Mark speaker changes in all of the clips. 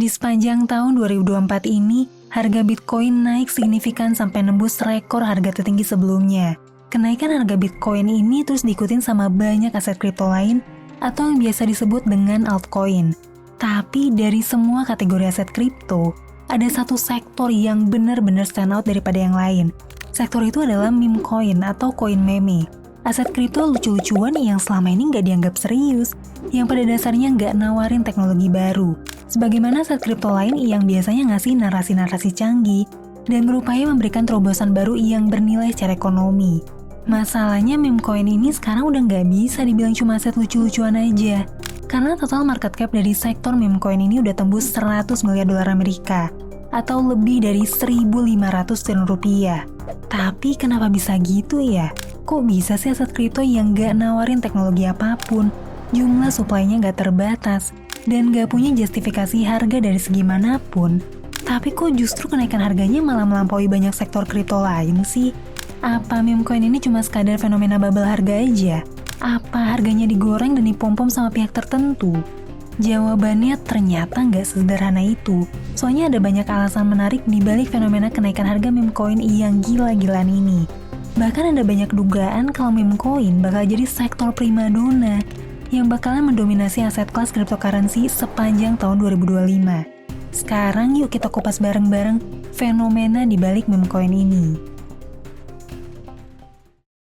Speaker 1: Di sepanjang tahun 2024 ini, harga Bitcoin naik signifikan sampai nembus rekor harga tertinggi sebelumnya. Kenaikan harga Bitcoin ini terus diikutin sama banyak aset kripto lain atau yang biasa disebut dengan altcoin. Tapi dari semua kategori aset kripto, ada satu sektor yang benar-benar stand out daripada yang lain. Sektor itu adalah meme coin atau koin meme. Aset kripto lucu-lucuan yang selama ini nggak dianggap serius, yang pada dasarnya nggak nawarin teknologi baru. Sebagaimana aset kripto lain yang biasanya ngasih narasi-narasi canggih dan berupaya memberikan terobosan baru yang bernilai secara ekonomi. Masalahnya meme coin ini sekarang udah nggak bisa dibilang cuma aset lucu-lucuan aja. Karena total market cap dari sektor meme coin ini udah tembus 100 miliar dolar Amerika atau lebih dari 1.500 triliun rupiah. Tapi kenapa bisa gitu ya? Kok bisa sih aset kripto yang nggak nawarin teknologi apapun, jumlah supply-nya nggak terbatas, dan nggak punya justifikasi harga dari segi manapun, tapi kok justru kenaikan harganya malah melampaui banyak sektor kripto lain sih? Apa meme coin ini cuma sekadar fenomena bubble harga aja? Apa harganya digoreng dan dipom-pom sama pihak tertentu? Jawabannya ternyata nggak sesederhana itu. Soalnya ada banyak alasan menarik di balik fenomena kenaikan harga meme coin yang gila-gilaan ini. Bahkan ada banyak dugaan kalau meme coin bakal jadi sektor primadona yang bakalan mendominasi aset kelas cryptocurrency sepanjang tahun 2025. Sekarang yuk kita kupas bareng-bareng fenomena di balik meme coin ini.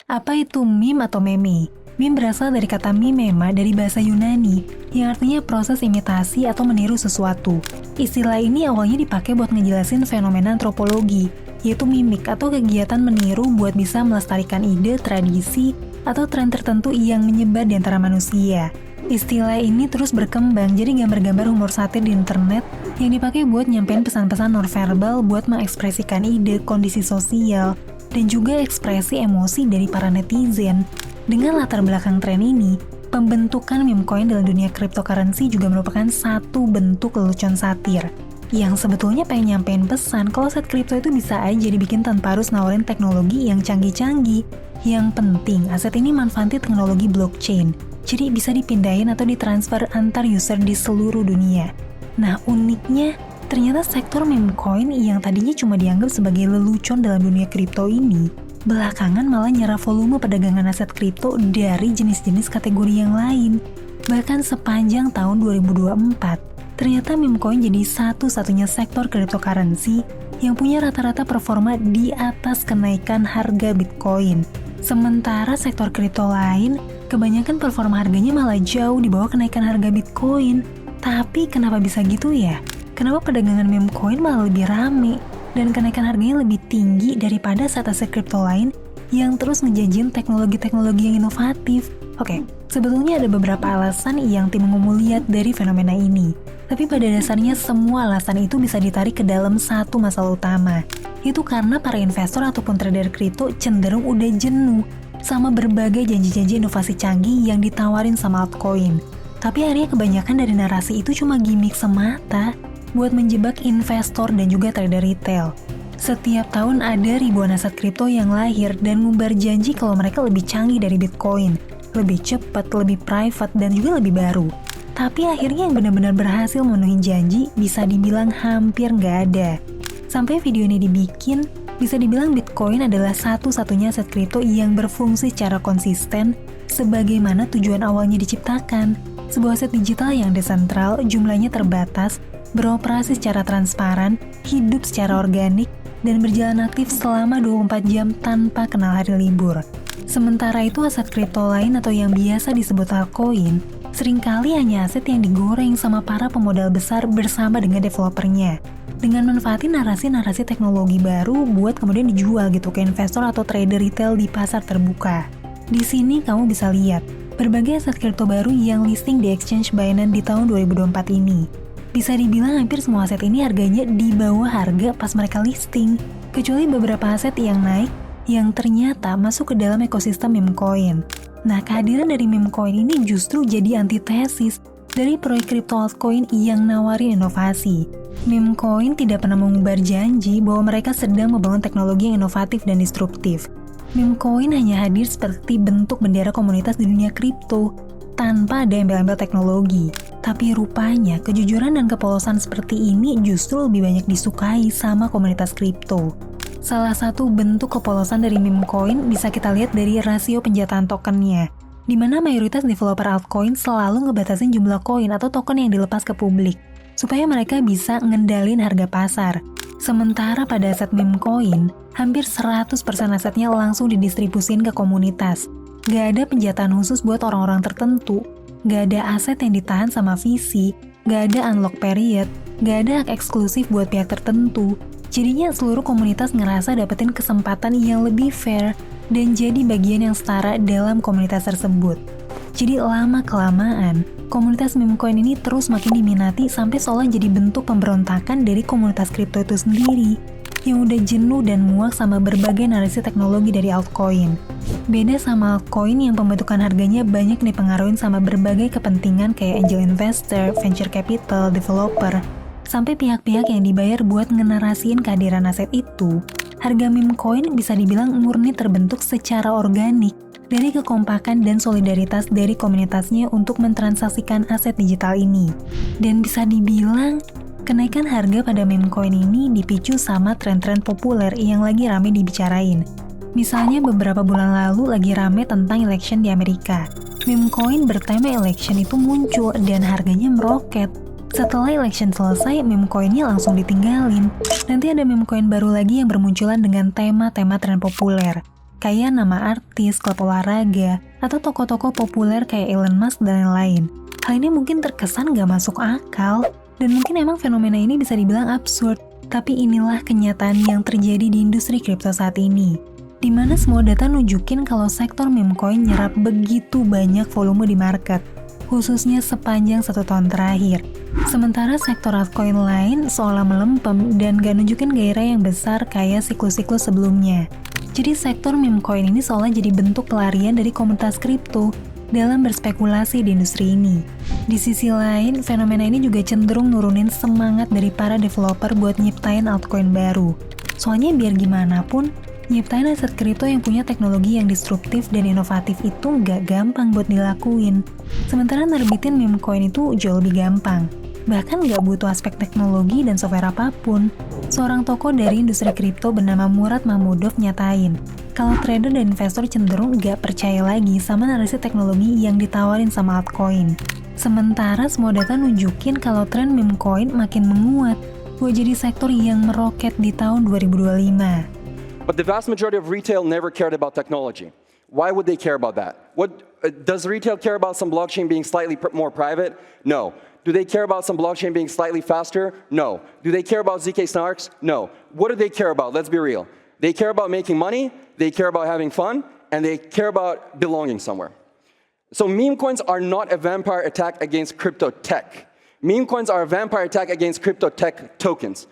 Speaker 1: Apa itu meme atau meme? Meme berasal dari kata mimema dari bahasa Yunani yang artinya proses imitasi atau meniru sesuatu. Istilah ini awalnya dipakai buat ngejelasin fenomena antropologi, yaitu mimik atau kegiatan meniru buat bisa melestarikan ide, tradisi, atau tren tertentu yang menyebar di antara manusia. Istilah ini terus berkembang jadi gambar-gambar humor satir di internet yang dipakai buat nyampein pesan-pesan nonverbal buat mengekspresikan ide, kondisi sosial, dan juga ekspresi emosi dari para netizen. Dengan latar belakang tren ini, pembentukan meme coin dalam dunia cryptocurrency juga merupakan satu bentuk lelucon satir yang sebetulnya pengen nyampein pesan kalau aset kripto itu bisa aja dibikin tanpa harus nawarin teknologi yang canggih-canggih. Yang penting, aset ini manfaatin teknologi blockchain, jadi bisa dipindahin atau ditransfer antar user di seluruh dunia. Nah, uniknya, ternyata sektor meme coin yang tadinya cuma dianggap sebagai lelucon dalam dunia kripto ini, belakangan malah nyerap volume perdagangan aset kripto dari jenis-jenis kategori yang lain. Bahkan sepanjang tahun 2024, ternyata meme coin jadi satu-satunya sektor cryptocurrency yang punya rata-rata performa di atas kenaikan harga Bitcoin. Sementara sektor kripto lain, kebanyakan performa harganya malah jauh di bawah kenaikan harga Bitcoin. Tapi kenapa bisa gitu ya? Kenapa perdagangan meme coin malah lebih rame dan kenaikan harganya lebih tinggi daripada aset-aset kripto lain yang terus ngejanjiin teknologi-teknologi yang inovatif? Oke, sebetulnya ada beberapa alasan yang tim Ngumu lihat dari fenomena ini. Tapi pada dasarnya semua alasan itu bisa ditarik ke dalam satu masalah utama, yaitu karena para investor ataupun trader kripto cenderung udah jenuh sama berbagai janji-janji inovasi canggih yang ditawarin sama altcoin. Tapi akhirnya kebanyakan dari narasi itu cuma gimmick semata buat menjebak investor dan juga trader retail. Setiap tahun ada ribuan aset kripto yang lahir dan ngumbar janji kalau mereka lebih canggih dari Bitcoin, lebih cepat, lebih private, dan juga lebih baru. Tapi akhirnya yang benar-benar berhasil memenuhi janji bisa dibilang hampir nggak ada. Sampai video ini dibikin, bisa dibilang Bitcoin adalah satu-satunya aset kripto yang berfungsi secara konsisten sebagaimana tujuan awalnya diciptakan. Sebuah aset digital yang desentral, jumlahnya terbatas, beroperasi secara transparan, hidup secara organik, dan berjalan aktif selama 24 jam tanpa kenal hari libur. Sementara itu aset kripto lain atau yang biasa disebut altcoin, seringkali hanya aset yang digoreng sama para pemodal besar bersama dengan developernya, dengan manfaatin narasi-narasi teknologi baru buat kemudian dijual gitu ke investor atau trader retail di pasar terbuka. Di sini kamu bisa lihat berbagai aset kripto baru yang listing di exchange Binance di tahun 2024 ini. Bisa dibilang hampir semua aset ini harganya di bawah harga pas mereka listing, kecuali beberapa aset yang naik yang ternyata masuk ke dalam ekosistem meme coin. Nah, kehadiran dari meme coin ini justru jadi antitesis dari proyek kripto altcoin yang nawarin inovasi. Meme coin tidak pernah mengumbar janji bahwa mereka sedang membangun teknologi yang inovatif dan disruptif. Meme coin hanya hadir seperti bentuk bendera komunitas di dunia kripto, tanpa ada embel-embel teknologi. Tapi rupanya kejujuran dan kepolosan seperti ini justru lebih banyak disukai sama komunitas kripto. Salah satu bentuk kepolosan dari meme coin bisa kita lihat dari rasio penjataan tokennya, di mana mayoritas developer altcoin selalu ngebatasin jumlah koin atau token yang dilepas ke publik, supaya mereka bisa ngendalin harga pasar. Sementara pada aset meme coin, hampir 100% asetnya langsung didistribusin ke komunitas. Gak ada penjataan khusus buat orang-orang tertentu, gak ada aset yang ditahan sama VC, gak ada unlock period, gak ada hak eksklusif buat pihak tertentu. Jadinya seluruh komunitas ngerasa dapetin kesempatan yang lebih fair dan jadi bagian yang setara dalam komunitas tersebut. Jadi lama-kelamaan, komunitas meme coin ini terus makin diminati sampai seolah jadi bentuk pemberontakan dari komunitas kripto itu sendiri, yang udah jenuh dan muak sama berbagai narasi teknologi dari altcoin. Beda sama altcoin yang pembentukan harganya banyak dipengaruhi sama berbagai kepentingan kayak angel investor, venture capital, developer, sampai pihak-pihak yang dibayar buat ngenarasiin kehadiran aset itu. Harga meme coin bisa dibilang murni terbentuk secara organik dari kekompakan dan solidaritas dari komunitasnya untuk mentransaksikan aset digital ini. Dan bisa dibilang, kenaikan harga pada meme coin ini dipicu sama tren-tren populer yang lagi rame dibicarain. Misalnya beberapa bulan lalu lagi rame tentang election di Amerika. Meme coin bertema election itu muncul dan harganya meroket. Setelah election selesai, meme coinnya langsung ditinggalin. Nanti ada meme coin baru lagi yang bermunculan dengan tema-tema tren populer, kayak nama artis, klub olahraga, atau tokoh-tokoh populer kayak Elon Musk dan lain-lain. Hal ini mungkin terkesan gak masuk akal, dan mungkin emang fenomena ini bisa dibilang absurd, tapi inilah kenyataan yang terjadi di industri kripto saat ini, di mana semua data nunjukin kalau sektor meme coin nyerap begitu banyak volume di market, khususnya sepanjang 1 tahun terakhir. Sementara sektor altcoin lain seolah melempem dan gak nunjukin gairah yang besar kayak siklus-siklus sebelumnya. Jadi sektor meme coin ini seolah jadi bentuk pelarian dari komunitas kripto dalam berspekulasi di industri ini. Di sisi lain, fenomena ini juga cenderung nurunin semangat dari para developer buat nyiptain altcoin baru. Soalnya biar gimana pun, nyiptain aset kripto yang punya teknologi yang disruptif dan inovatif itu nggak gampang buat dilakuin. Sementara nerbitin meme coin itu jauh lebih gampang. Bahkan nggak butuh aspek teknologi dan software apapun. Seorang tokoh dari industri kripto bernama Murad Mahmudov nyatain, kalau trader dan investor cenderung nggak percaya lagi sama narasi teknologi yang ditawarin sama altcoin. Sementara semua data nunjukin kalau tren meme coin makin menguat, buat jadi sektor yang meroket di tahun 2025.
Speaker 2: But the vast majority of retail never cared about technology. Why would they care about that? Does retail care about some blockchain being slightly more private? No. Do they care about some blockchain being slightly faster? No. Do they care about ZK Snarks? No. What do they care about? Let's be real. They care about making money, they care about having fun, and they care about belonging somewhere. So meme coins are not a vampire attack against crypto tech. Meme coins are a vampire attack against crypto tech tokens.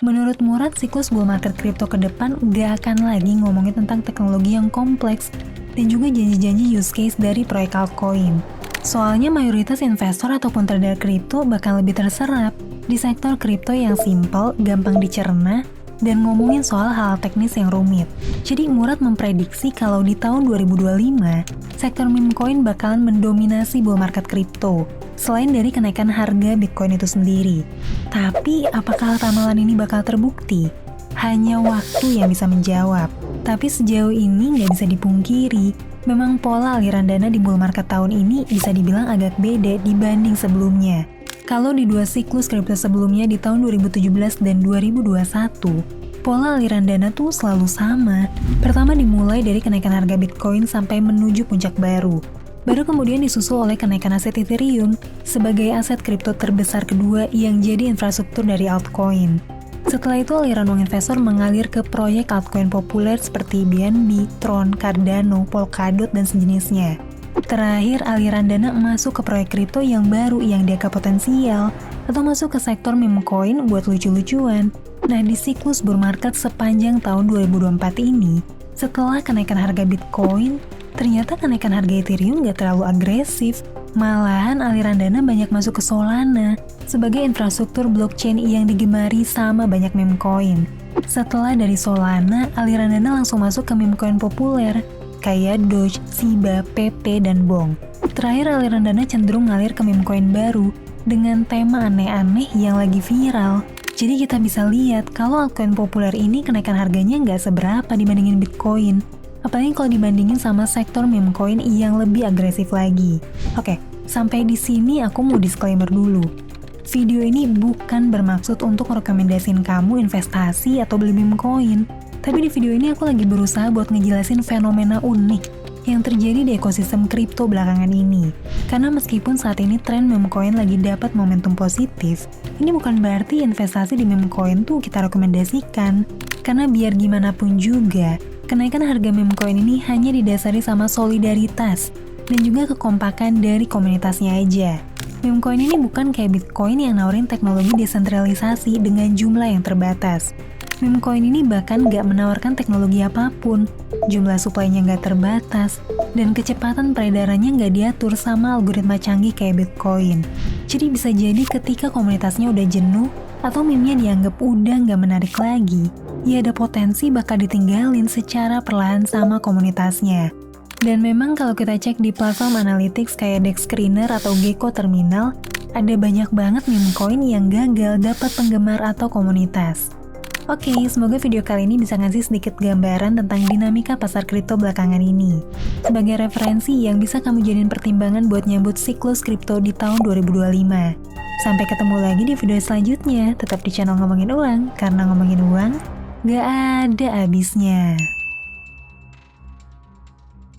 Speaker 1: Menurut Murad, siklus bull market kripto ke depan gak akan lagi ngomongin tentang teknologi yang kompleks dan juga janji-janji use case dari proyek altcoin. Soalnya mayoritas investor ataupun trader kripto bakal lebih terserap di sektor kripto yang simple, gampang dicerna, dan ngomongin soal hal teknis yang rumit. Jadi Murad memprediksi kalau di tahun 2025, sektor meme coin bakalan mendominasi bull market kripto, selain dari kenaikan harga Bitcoin itu sendiri. Tapi apakah ramalan ini bakal terbukti? Hanya waktu yang bisa menjawab. Tapi sejauh ini nggak bisa dipungkiri, memang pola aliran dana di bull market tahun ini bisa dibilang agak beda dibanding sebelumnya. Kalau di 2 siklus kripto sebelumnya di tahun 2017 dan 2021, pola aliran dana tuh selalu sama. Pertama dimulai dari kenaikan harga Bitcoin sampai menuju puncak baru. Baru kemudian disusul oleh kenaikan aset Ethereum sebagai aset kripto terbesar kedua yang jadi infrastruktur dari altcoin. Setelah itu aliran uang investor mengalir ke proyek altcoin populer seperti BNB, Tron, Cardano, Polkadot, dan sejenisnya. Terakhir, aliran dana masuk ke proyek kripto yang baru yang dianggap potensial atau masuk ke sektor meme coin buat lucu-lucuan. Nah, di siklus bull market sepanjang tahun 2024 ini, setelah kenaikan harga Bitcoin, ternyata kenaikan harga Ethereum gak terlalu agresif. Malahan aliran dana banyak masuk ke Solana sebagai infrastruktur blockchain yang digemari sama banyak meme coin. Setelah dari Solana, aliran dana langsung masuk ke meme coin populer kayak Doge, Shiba, PP, dan Bong. Terakhir, aliran dana cenderung ngalir ke meme coin baru dengan tema aneh-aneh yang lagi viral. Jadi kita bisa lihat kalau altcoin populer ini kenaikan harganya nggak seberapa dibandingin Bitcoin. Apalagi kalau dibandingin sama sektor meme coin yang lebih agresif lagi. Oke, sampai di sini aku mau disclaimer dulu. Video ini bukan bermaksud untuk merekomendasiin kamu investasi atau beli meme coin. Tapi di video ini aku lagi berusaha buat ngejelasin fenomena unik yang terjadi di ekosistem kripto belakangan ini. Karena meskipun saat ini tren meme coin lagi dapat momentum positif, ini bukan berarti investasi di meme coin tuh kita rekomendasikan. Karena biar gimana pun juga, kenaikan harga meme coin ini hanya didasari sama solidaritas dan juga kekompakan dari komunitasnya aja. Meme coin ini bukan kayak Bitcoin yang nawarin teknologi desentralisasi dengan jumlah yang terbatas. Meme coin ini bahkan nggak menawarkan teknologi apapun, jumlah supply-nya nggak terbatas, dan kecepatan peredarannya nggak diatur sama algoritma canggih kayak Bitcoin. Jadi bisa jadi ketika komunitasnya udah jenuh, atau meme-nya dianggap udah nggak menarik lagi, ya ada potensi bakal ditinggalin secara perlahan sama komunitasnya. Dan memang kalau kita cek di platform analytics kayak Dex Screener atau Gecko Terminal, ada banyak banget meme coin yang gagal dapat penggemar atau komunitas. Oke, semoga video kali ini bisa ngasih sedikit gambaran tentang dinamika pasar kripto belakangan ini. Sebagai referensi yang bisa kamu jadiin pertimbangan buat nyambut siklus kripto di tahun 2025. Sampai ketemu lagi di video selanjutnya. Tetap di channel Ngomongin Uang, karena ngomongin uang gak ada habisnya.